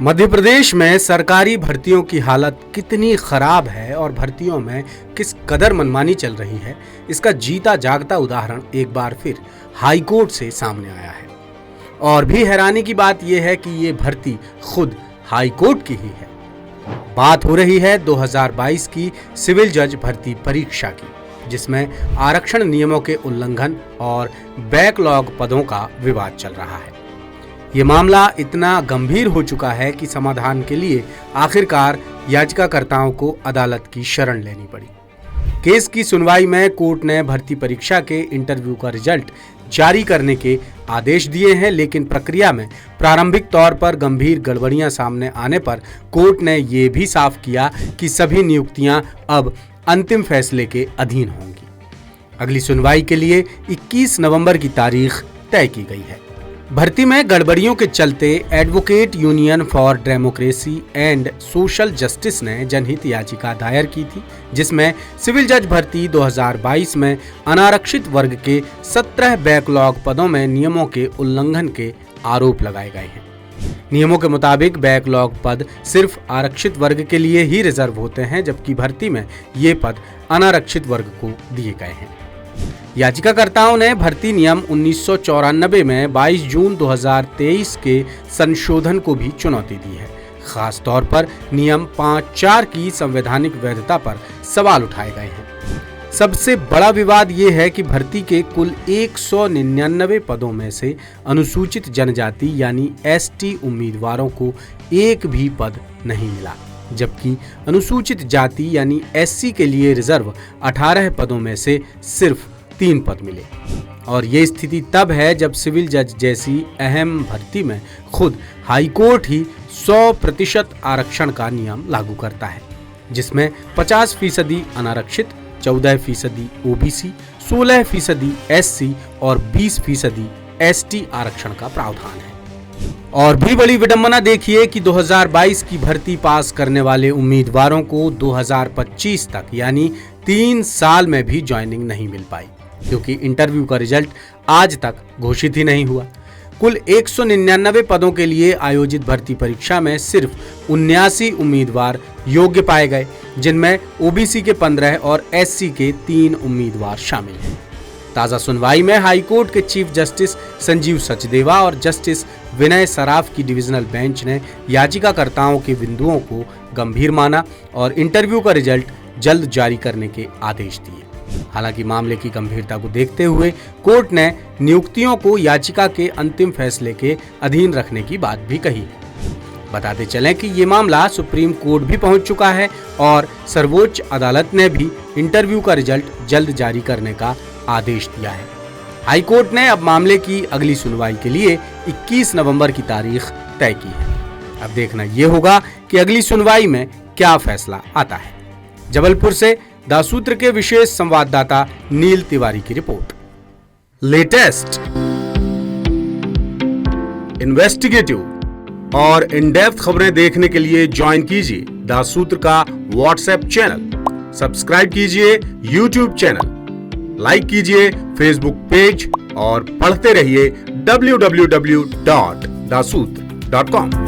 मध्य प्रदेश में सरकारी भर्तियों की हालत कितनी खराब है और भर्तियों में किस कदर मनमानी चल रही है, इसका जीता जागता उदाहरण एक बार फिर हाईकोर्ट से सामने आया है। और भी हैरानी की बात यह है कि ये भर्ती खुद हाईकोर्ट की ही है। बात हो रही है 2022 की सिविल जज भर्ती परीक्षा की, जिसमें आरक्षण नियमों के उल्लंघन और बैकलॉग पदों का विवाद चल रहा है। ये मामला इतना गंभीर हो चुका है कि समाधान के लिए आखिरकार याचिकाकर्ताओं को अदालत की शरण लेनी पड़ी। केस की सुनवाई में कोर्ट ने भर्ती परीक्षा के इंटरव्यू का रिजल्ट जारी करने के आदेश दिए हैं, लेकिन प्रक्रिया में प्रारंभिक तौर पर गंभीर गड़बड़ियां सामने आने पर कोर्ट ने ये भी साफ किया कि सभी नियुक्तियां अब अंतिम फैसले के अधीन होंगी। अगली सुनवाई के लिए 21 नवंबर की तारीख तय की गई है। भर्ती में गड़बड़ियों के चलते advocate union for democracy and social justice ने जनहित याचिका दायर की थी, जिसमें सिविल जज भर्ती 2022 में अनारक्षित वर्ग के 17 बैकलॉग पदों में नियमों के उल्लंघन के आरोप लगाए गए हैं। नियमों के मुताबिक बैकलॉग पद सिर्फ आरक्षित वर्ग के लिए ही रिजर्व होते हैं, जबकि भर्ती में ये पद अनारक्षित वर्ग को दिए गए हैं। याचिकाकर्ताओं ने भर्ती नियम 1994 में 22 जून 2023 के संशोधन को भी चुनौती दी है। खास तौर पर नियम 5(4) की संवैधानिक वैधता पर सवाल उठाए गए हैं। सबसे बड़ा विवाद ये है कि भर्ती के कुल 199 पदों में से अनुसूचित जनजाति यानी ST उम्मीदवारों को एक भी पद नहीं मिला, जबकि अनुसूचित जाति यानी SC के लिए रिजर्व 18 पदों में से सिर्फ 3 पद मिले। और ये स्थिति तब है जब सिविल जज जैसी अहम भर्ती में खुद हाईकोर्ट ही 100% आरक्षण का नियम लागू करता है, जिसमें 50% अनारक्षित, 14% OBC, 16% SC और 20% ST आरक्षण का प्रावधान है। और भी बड़ी विडंबना देखिए कि 2022 की भर्ती पास करने वाले उम्मीदवारों को 2025 तक यानी 3 साल में भी ज्वाइनिंग नहीं मिल पाई, क्योंकि इंटरव्यू का रिजल्ट आज तक घोषित ही नहीं हुआ। कुल 199 पदों के लिए आयोजित भर्ती परीक्षा में सिर्फ 79 उम्मीदवार योग्य पाए गए, जिनमें OBC के 15 और SC के 3 उम्मीदवार शामिल हैं। ताजा सुनवाई में हाईकोर्ट के चीफ जस्टिस संजीव सचदेवा और जस्टिस विनय सराफ की डिविजनल बेंच ने याचिकाकर्ताओं के बिंदुओं को गंभीर माना और इंटरव्यू का रिजल्ट जल्द जारी करने के आदेश दिए। हालांकि मामले की गंभीरता को देखते हुए कोर्ट ने नियुक्तियों को याचिका के अंतिम फैसले के अधीन रखने की बात भी कही। बताते चलें कि ये मामला सुप्रीम कोर्ट भी पहुंच चुका है और सर्वोच्च अदालत ने भी इंटरव्यू का रिजल्ट जल्द जारी करने का आदेश दिया है। हाईकोर्ट ने अब मामले की अगली सुनवाई के लिए 21 नवंबर की तारीख तय की है। अब देखना यह होगा कि अगली सुनवाई में क्या फैसला आता है। जबलपुर से दासूत्र के विशेष संवाददाता नील तिवारी की रिपोर्ट। लेटेस्ट, इन्वेस्टिगेटिव और इन डेप्थ खबरें देखने के लिए ज्वाइन कीजिए दासूत्र का व्हाट्सएप चैनल, सब्सक्राइब कीजिए यूट्यूब चैनल, लाइक कीजिए फेसबुक पेज और पढ़ते रहिए www.dasutra.com।